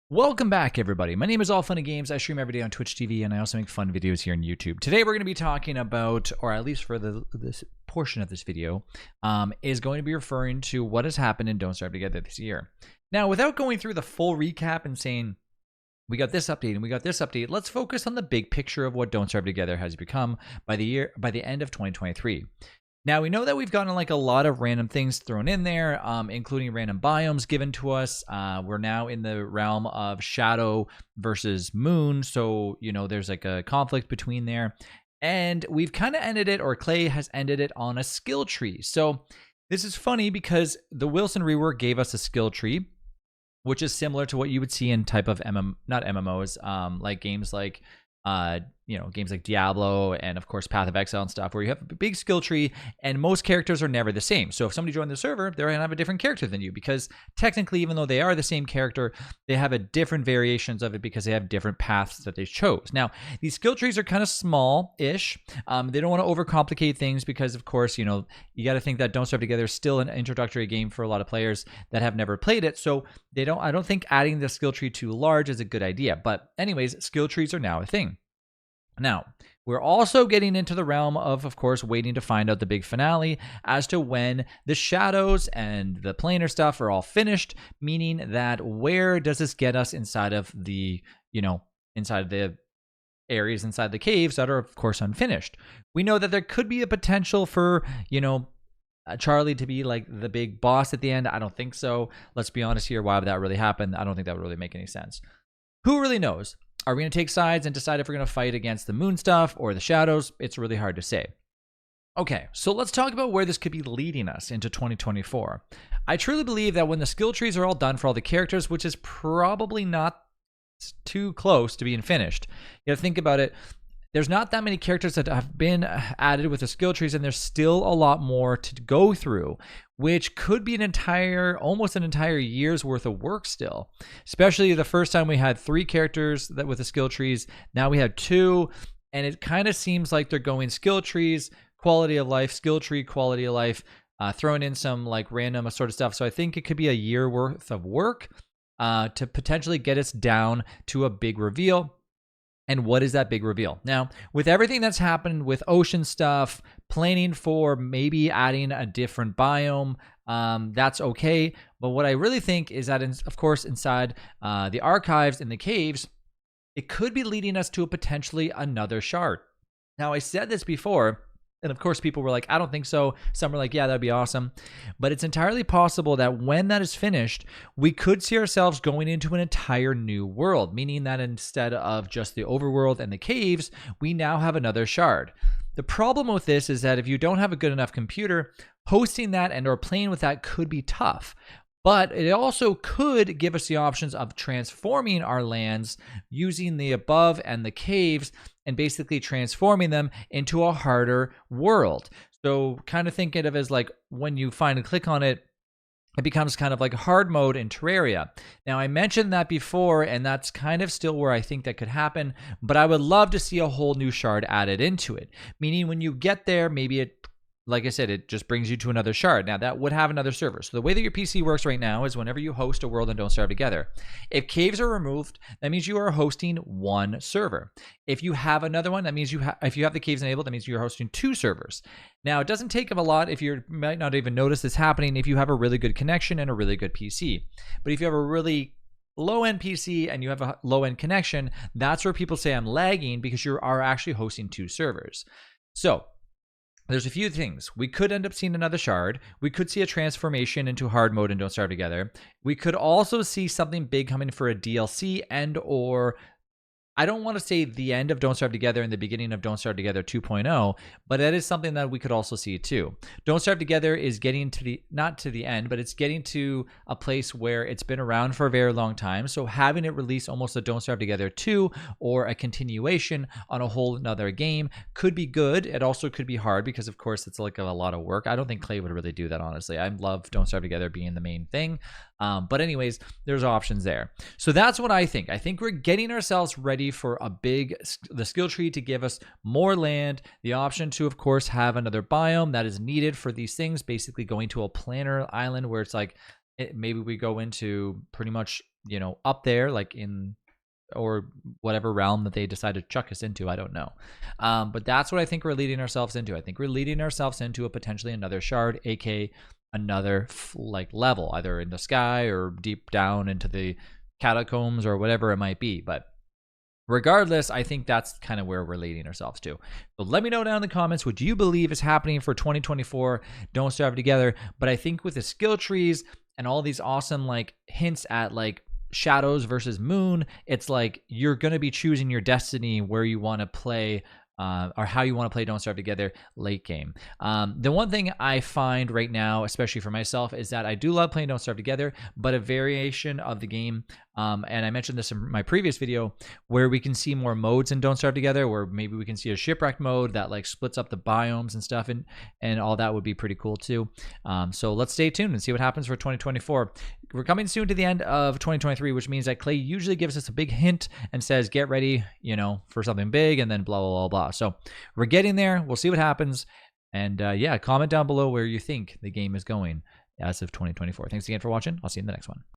Welcome back, everybody. My name is All Funny Games. I stream every day on Twitch TV, and I also make fun videos here on YouTube. Today, we're going to be talking about, or at least for this portion of this video, is going to be referring to what has happened in Don't Starve Together this year. Now, without going through the full recap and saying, we got this update and we got this update, let's focus on the big picture of what Don't Starve Together has become by the end of 2023. Now, we know that we've gotten like a lot of random things thrown in there, including random biomes given to us. We're now in the realm of shadow versus moon. So, you know, there's like a conflict between there. And we've kind of ended it, or Clay has ended it, on a skill tree. So this is funny because the Wilson rework gave us a skill tree, which is similar to what you would see in type of not MMOs, like games like games like Diablo and of course Path of Exile and stuff, where you have a big skill tree and most characters are never the same. So if somebody joined the server, they're going to have a different character than you, because technically, even though they are the same character, they have a different variations of it because they have different paths that they chose. Now, these skill trees are kind of small-ish. They don't want to overcomplicate things because, of course, you know, you got to think that Don't Starve Together is still an introductory game for a lot of players that have never played it. So I don't think adding the skill tree too large is a good idea. But anyways, skill trees are now a thing. Now, we're also getting into the realm of course, waiting to find out the big finale as to when the shadows and the planar stuff are all finished, meaning that where does this get us inside of the, inside of the areas inside the caves that are, of course, unfinished. We know that there could be a potential for, Charlie to be like the big boss at the end. I don't think so. Let's be honest here. Why would that really happen? I don't think that would really make any sense. Who really knows? Are we going to take sides and decide if we're going to fight against the moon stuff or the shadows? It's really hard to say. Okay, so let's talk about where this could be leading us into 2024. I truly believe that when the skill trees are all done for all the characters, which is probably not too close to being finished, you gotta think about it. There's not that many characters that have been added with the skill trees, and there's still a lot more to go through, which could be almost an entire year's worth of work still. Especially the first time we had 3 characters that with the skill trees. Now we have 2, and it kind of seems like they're going skill trees, quality of life, skill tree, quality of life, throwing in some like random sort of stuff. So I think it could be a year worth of work to potentially get us down to a big reveal. And what is that big reveal? Now, with everything that's happened with ocean stuff, planning for maybe adding a different biome, that's okay. But what I really think is that, of course, inside the archives in the caves, it could be leading us to potentially another shard. Now, I said this before, and of course, people were like, I don't think so. Some were like, yeah, that'd be awesome. But it's entirely possible that when that is finished, we could see ourselves going into an entire new world, meaning that instead of just the overworld and the caves, we now have another shard. The problem with this is that if you don't have a good enough computer, hosting that and or playing with that could be tough. But it also could give us the options of transforming our lands using the above and the caves and basically transforming them into a harder world. So kind of think of it as like when you finally click on it, it becomes kind of like hard mode in Terraria. Now, I mentioned that before, and that's kind of still where I think that could happen, but I would love to see a whole new shard added into it. Meaning when you get there, maybe it, like I said, it just brings you to another shard. Now, that would have another server. So the way that your PC works right now is whenever you host a world and Don't Starve Together, if caves are removed, that means you are hosting one server. If you have another one, that means if you have the caves enabled, that means you're hosting 2 servers. Now, it doesn't take up a lot if you might not even notice this happening if you have a really good connection and a really good PC. But if you have a really low-end PC and you have a low-end connection, that's where people say I'm lagging, because you are actually hosting 2 servers. So there's a few things. We could end up seeing another shard. We could see a transformation into hard mode and Don't Starve Together. We could also see something big coming for a DLC and or, I don't want to say the end of Don't Starve Together and the beginning of Don't Starve Together 2.0, but that is something that we could also see too. Don't Starve Together is getting to not to the end, but it's getting to a place where it's been around for a very long time. So having it release almost a Don't Starve Together 2 or a continuation on a whole another game could be good. It also could be hard because, of course, it's like a lot of work. I don't think Clay would really do that, honestly. I love Don't Starve Together being the main thing. But anyways, there's options there. So that's what I think. I think we're getting ourselves ready for the skill tree to give us more land, the option to, of course, have another biome that is needed for these things, basically going to a planar island where it's like, maybe we go into pretty much up there, like in or whatever realm that they decide to chuck us into. I don't know. But that's what I think we're leading ourselves into. I think we're leading ourselves into a potentially another shard, aka another like level, either in the sky or deep down into the catacombs or whatever it might be. But regardless, I think that's kind of where we're leading ourselves to. So let me know down in the comments what you believe is happening for 2024 Don't Starve Together. But I think with the skill trees and all these awesome like hints at like shadows versus moon, it's like you're going to be choosing your destiny where you want to play or how you want to play Don't Starve Together late game. The one thing I find right now, especially for myself, is that I do love playing Don't Starve Together, but a variation of the game, and I mentioned this in my previous video, where we can see more modes in Don't Starve Together, where maybe we can see a shipwreck mode that like splits up the biomes and stuff, and all that would be pretty cool too. So let's stay tuned and see what happens for 2024. We're coming soon to the end of 2023, which means that Clay usually gives us a big hint and says, get ready, for something big, and then blah, blah, blah, blah. So we're getting there. We'll see what happens. And yeah, comment down below where you think the game is going as of 2024. Thanks again for watching. I'll see you in the next one.